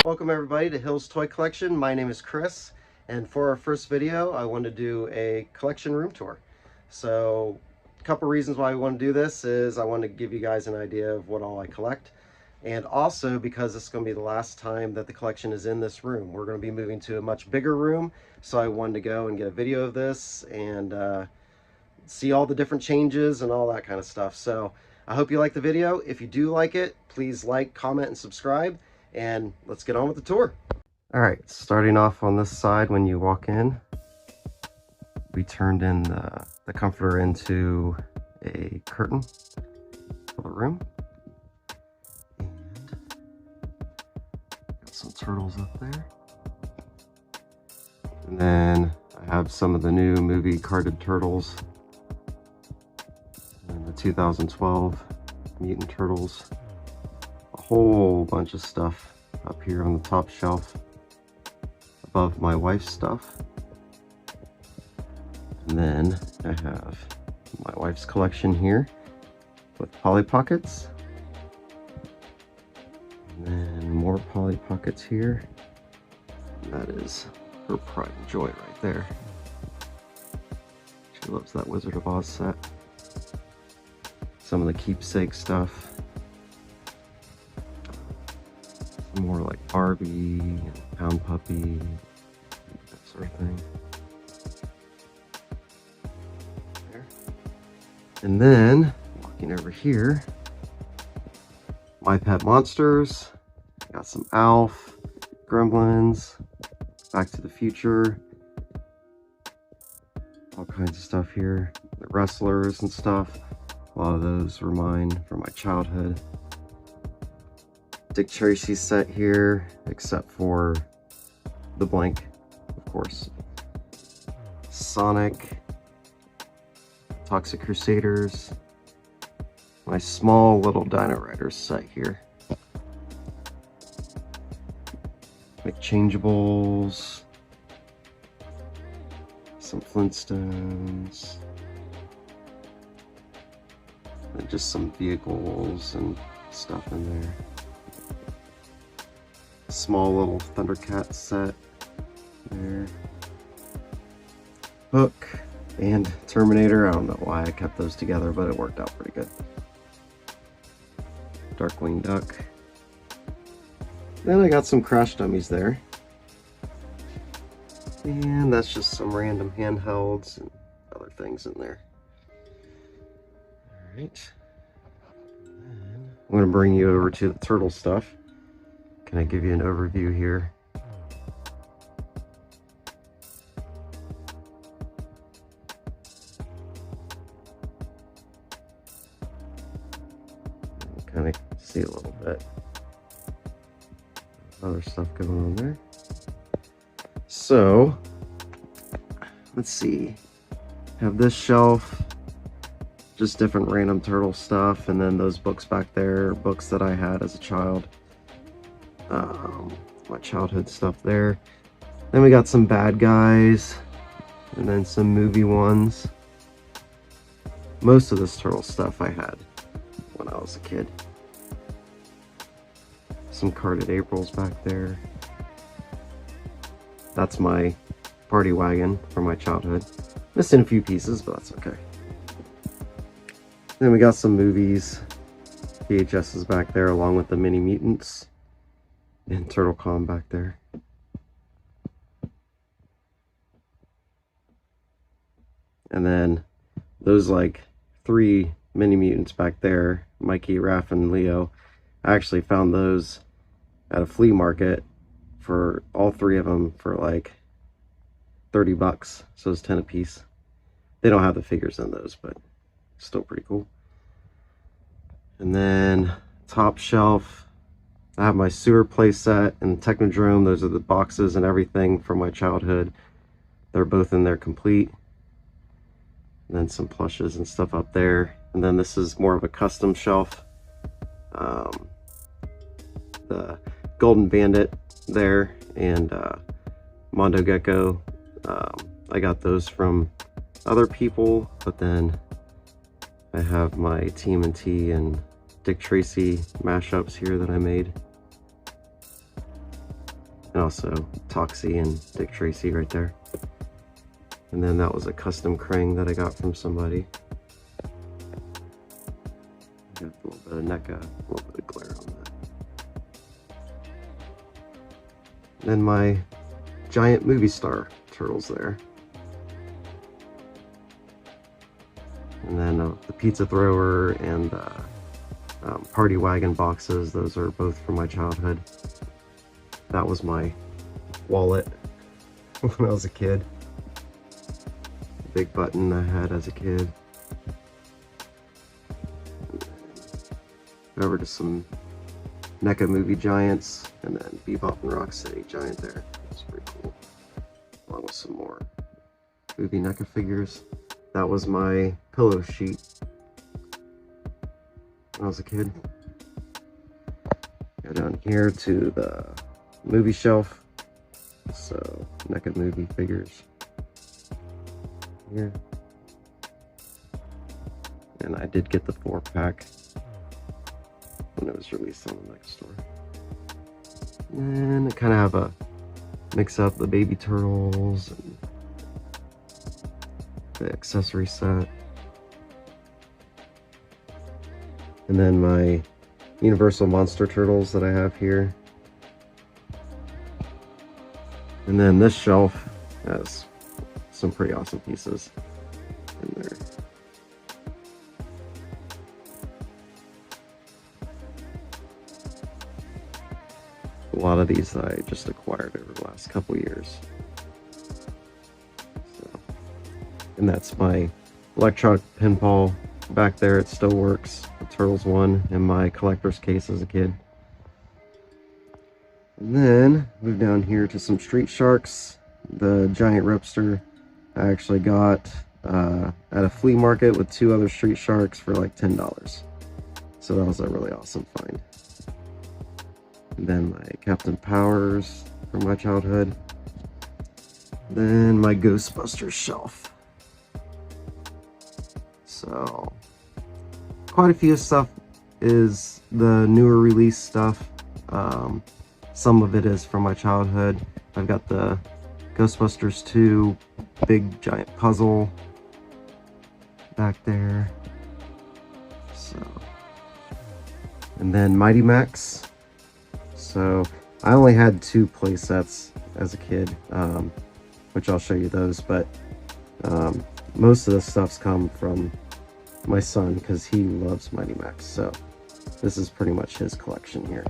Welcome everybody to Hill's Toy Collection. My name is Chris, and for our first video I want to do a collection room tour. So a couple reasons why we want to do this is I want to give you guys an idea of what all I collect, and also because this is going to be the last time that the collection is in this room. We're going to be moving to a much bigger room, so I wanted to go and get a video of this and see all the different changes and all that kind of stuff. So I hope you like the video. If you do like it, please like, comment, and subscribe, and let's get on with the tour. All right, starting off on this side, when you walk in, we turned in the comforter into a curtain for the room. And got some turtles up there. And then I have some of the new movie carded turtles. And the 2012 Mutant Turtles. A whole bunch of stuff up here on the top shelf above my wife's stuff. And then I have my wife's collection here with Polly Pockets. And then more Polly Pockets here. And that is her pride and joy right there. She loves that Wizard of Oz set. Some of the keepsake stuff. More like Barbie and Pound Puppy, that sort of thing. There. And then, walking over here, My Pet Monsters. Got some Alf, Gremlins, Back to the Future. All kinds of stuff here. The wrestlers and stuff. A lot of those were mine from my childhood. Dick Tracy set here, except for the blank, of course. Sonic, Toxic Crusaders, my small little Dino Riders set here. McChangeables, some Flintstones, and just some vehicles and stuff in there. Small little Thundercat set there. Hook and Terminator. I don't know why I kept those together, but it worked out pretty good. Darkwing Duck. Then I got some Crash Dummies there. And that's just some random handhelds and other things in there. Alright. I'm going to bring you over to the turtle stuff. Can I give you an overview here? Kind of see a little bit. Other stuff going on there. So, let's see. Have this shelf, just different random turtle stuff, and then those books back there are books that I had as a child. My childhood stuff there. Then we got some bad guys, and then some movie ones. Most of this turtle stuff I had when I was a kid. Some carded Aprils back there. That's my party wagon from my childhood. Missing a few pieces, but that's okay. Then we got some movies. VHS's back there along with the Mini Mutants. And Turtle Con back there. And then those like 3 Mini Mutants back there, Mikey, Raph, and Leo. I actually found those at a flea market for all 3 of them for like 30 bucks. So it's 10 a piece. They don't have the figures in those, but still pretty cool. And then top shelf, I have my sewer play set and Technodrome. Those are the boxes and everything from my childhood. They're both in there complete. And then some plushes and stuff up there. And then this is more of a custom shelf. The Golden Bandit there and Mondo Gecko. I got those from other people, but then I have my TMNT and Dick Tracy mashups here that I made. And also Toxie and Dick Tracy right there. And then that was a custom Krang that I got from somebody. Got a little bit of NECA, a little bit of glare on that. Then my giant movie star turtles there. And then the pizza thrower and party wagon boxes, those are both from my childhood. That was my wallet when I was a kid. Big button I had as a kid. Over to some NECA movie giants, and then Bebop and Rocksteady giant there. That's pretty cool. Along with some more movie NECA figures. That was my pillow sheet when I was a kid. Go down here to the movie shelf. So NECA movie figures here. And I did get the 4-pack when it was released on the NECA store. And I kind of have a mix up the baby turtles and the accessory set. And then my Universal Monster Turtles that I have here. And then this shelf has some pretty awesome pieces in there. A lot of these I just acquired over the last couple years. So, and that's my electronic pinball back there. It still works. The Turtles 1 in my collector's case as a kid. And then move down here to some Street Sharks. The giant Ripster I actually got at a flea market with 2 other Street Sharks for like $10. So that was a really awesome find. And then my Captain Powers from my childhood. Then my Ghostbusters shelf. So quite a few stuff is the newer release stuff. Some of it is from my childhood. I've got the Ghostbusters 2 big giant puzzle back there. So, and then Mighty Max. So I only had 2 play sets as a kid, which I'll show you those, but most of the stuff's come from my son because he loves Mighty Max. So this is pretty much his collection here.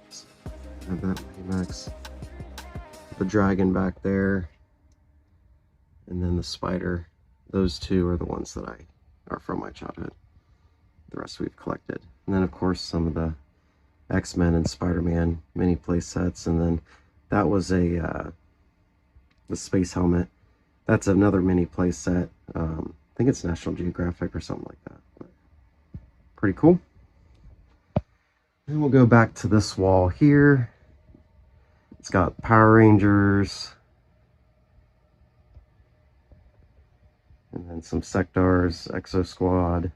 So, I have that Mighty Max. The dragon back there, and then the spider. Those 2 are the ones that are from my childhood. The rest we've collected. And then of course some of the X-Men and Spider-Man mini play sets, and then that was the space helmet. That's another mini play set. I think it's National Geographic or something like that. But pretty cool. And we'll go back to this wall here. It's got Power Rangers, and then some Sectars, Exo Squad,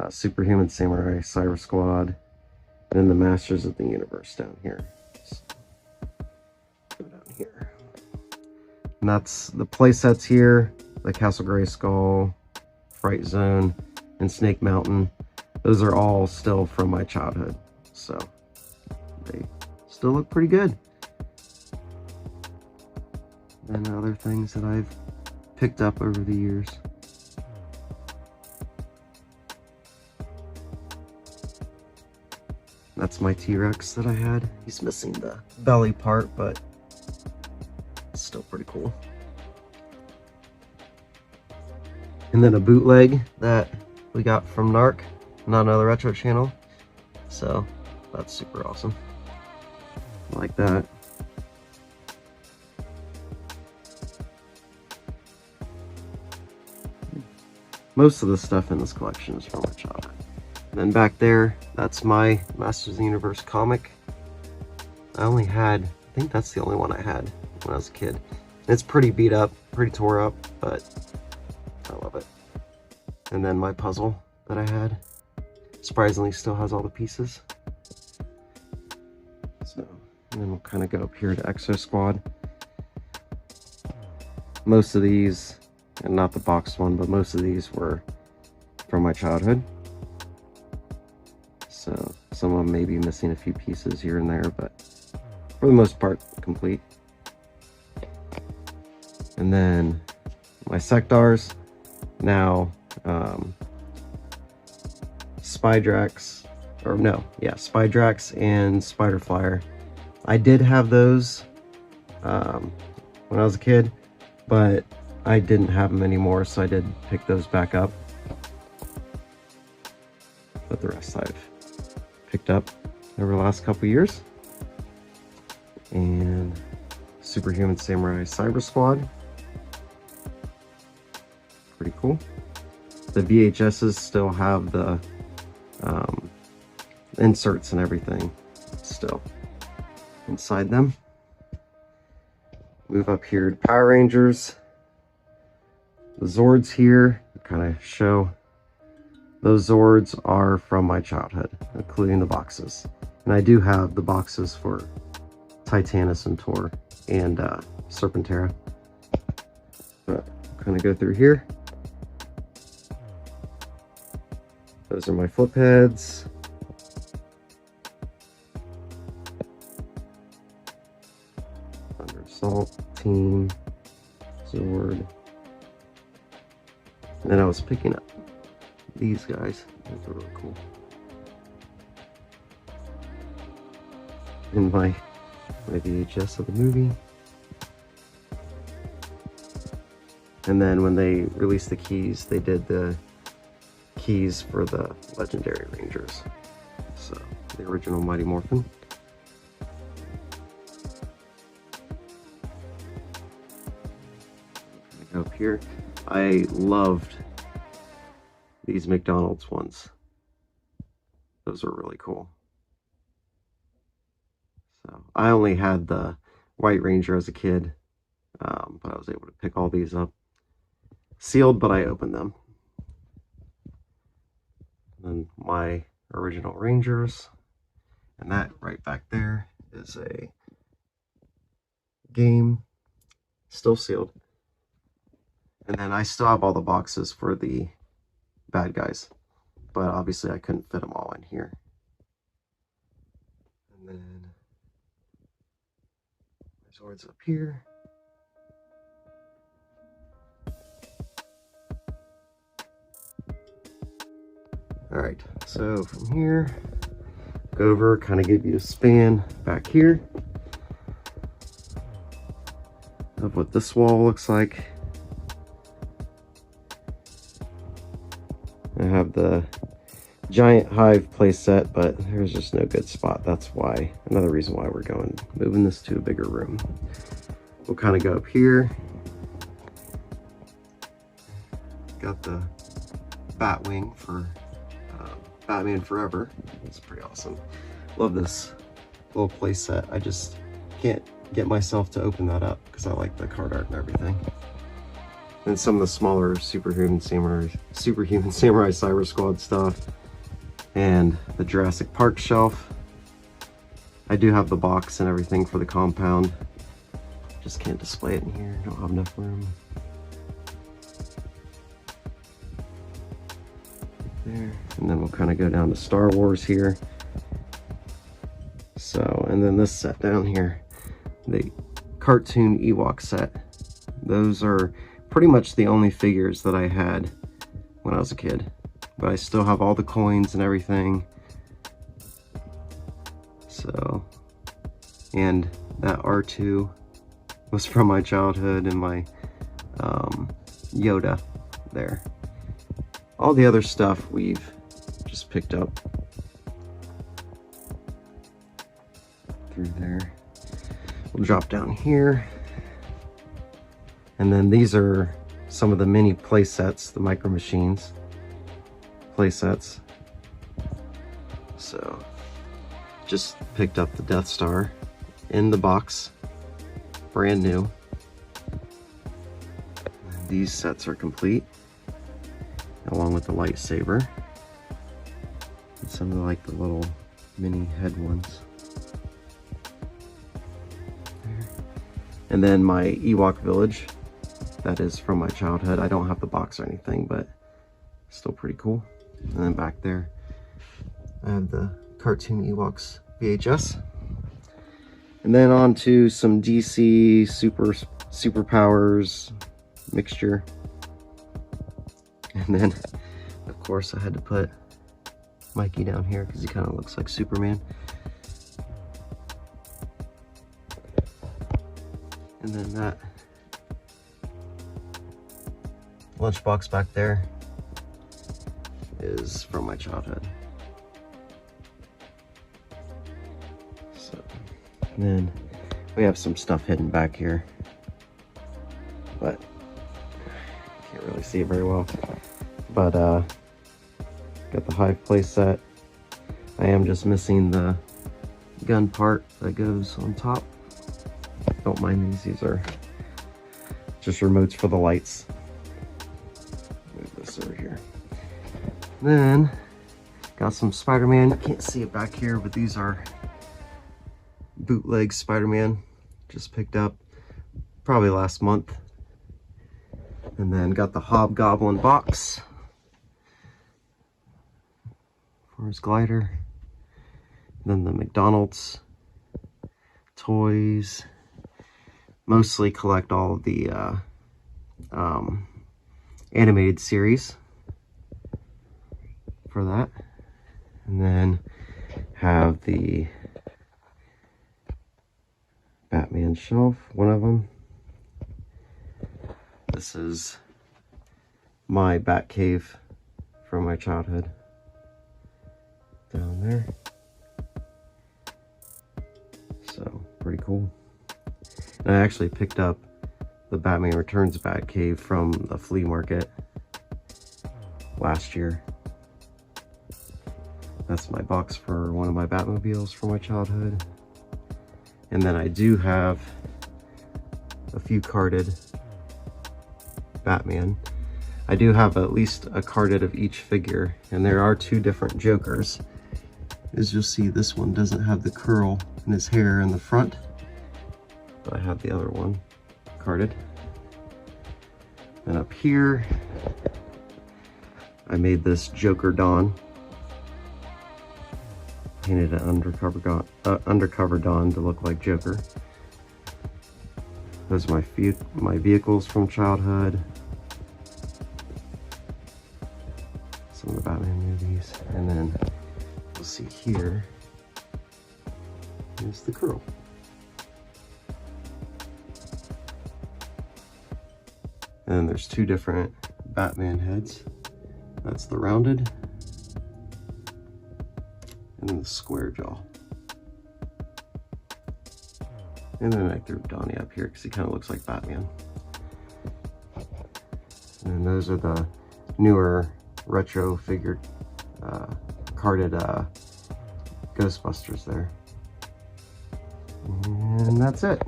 Superhuman Samurai Cyber Squad, and then the Masters of the Universe down here. So, go down here. And that's the play sets here, the Castle Grayskull, Fright Zone, and Snake Mountain. Those are all still from my childhood, so they still look pretty good. And other things that I've picked up over the years. That's my T-Rex that I had. He's missing the belly part, but it's still pretty cool. And then a bootleg that we got from Narc, not another retro channel. So that's super awesome. I like that. Most of the stuff in this collection is from my childhood. And then back there, that's my Masters of the Universe comic. I think that's the only one I had when I was a kid. And it's pretty beat up, pretty tore up, but I love it. And then my puzzle that I had, surprisingly still has all the pieces. So And then we'll kind of go up here to Exo Squad. Most of these, and not the boxed one, but most of these were from my childhood. So some of them may be missing a few pieces here and there, but for the most part, complete. And then my Sectars, now Spydrax, or no, yeah, Spydrax and Spiderflyer. I did have those when I was a kid, but I didn't have them anymore, so I did pick those back up. But the rest I've picked up over the last couple years. And Superhuman Samurai Cyber Squad. Pretty cool. The VHSs still have the inserts and everything still inside them. Move up here to Power Rangers. The Zords here kind of show. Those Zords are from my childhood, including the boxes. And I do have the boxes for Titanus and Tor and Serpentera. But kind of go through here. Those are my flip heads. Thunder Assault Team, Zord. And then I was picking up these guys. Those are really cool. In my VHS of the movie. And then when they released the keys, they did the keys for the Legendary Rangers. So, the original Mighty Morphin. Go up here. I loved these McDonald's ones. Those are really cool. So I only had the White Ranger as a kid, but I was able to pick all these up. Sealed, but I opened them. And then my original Rangers, and that right back there is a game, still sealed. And then I still have all the boxes for the bad guys, but obviously I couldn't fit them all in here. And then there's Zords up here. Alright, so from here, go over, kind of give you a span back here of what this wall looks like. I have the giant hive playset, but there's just no good spot. That's why, another reason why we're moving this to a bigger room. We'll kind of go up here. Got the Batwing for Batman Forever. It's pretty awesome. Love this little playset. I just can't get myself to open that up because I like the card art and everything. And some of the smaller Superhuman Samurai Cyber Squad stuff, and the Jurassic Park shelf. I do have the box and everything for the compound. Just can't display it in here. Don't have enough room. There. And then we'll kind of go down to Star Wars here. So, and then this set down here, the cartoon Ewok set. Those are pretty much the only figures that I had when I was a kid, but I still have all the coins and everything. So, and that R2 was from my childhood, and my Yoda there. All the other stuff we've just picked up through there. We'll drop down here. And then these are some of the mini play sets, the Micro Machines play sets. So just picked up the Death Star in the box, brand new. And these sets are complete, along with the lightsaber. And some of the little mini head ones. And then my Ewok village, that is from my childhood. I don't have the box or anything, but still pretty cool. And then back there, I have the cartoon Ewoks VHS. And then on to some DC superpowers mixture. And then, of course, I had to put Mikey down here because he kind of looks like Superman. And then that lunchbox back there is from my childhood. So, and then we have some stuff hidden back here, but can't really see it very well. But got the Hive play set. I am just missing the gun part that goes on top. Don't mind these are just remotes for the lights. Move this over here. Then got some Spider-Man. You can't see it back here, but these are bootleg Spider-Man. Just picked up probably last month. And then got the Hobgoblin box for his glider. Then the McDonald's toys. Mostly collect all of the animated series for that. And then have the Batman shelf, one of them. This is my Bat cave from my childhood. Down there. So, pretty cool. And I actually picked up the Batman Returns Bat cave from the flea market last year. That's my box for one of my Batmobiles from my childhood. And then I do have a few carded Batman. I do have at least a carded of each figure, and there are two different Jokers. As you'll see, this one doesn't have the curl in his hair in the front, but I have the other one carded. And up here, I made this Joker Dawn. Painted an undercover Dawn to look like Joker. Those are my vehicles from childhood. Some of the Batman movies. And then you'll see here is the curl. And then there's two different Batman heads. That's the rounded and then the square jaw. And then I threw Donnie up here because he kind of looks like Batman. And those are the newer retro figured carded Ghostbusters there. And that's it.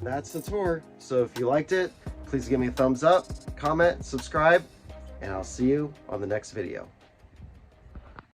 That's the tour. So if you liked it, please give me a thumbs up, comment, subscribe, and I'll see you on the next video.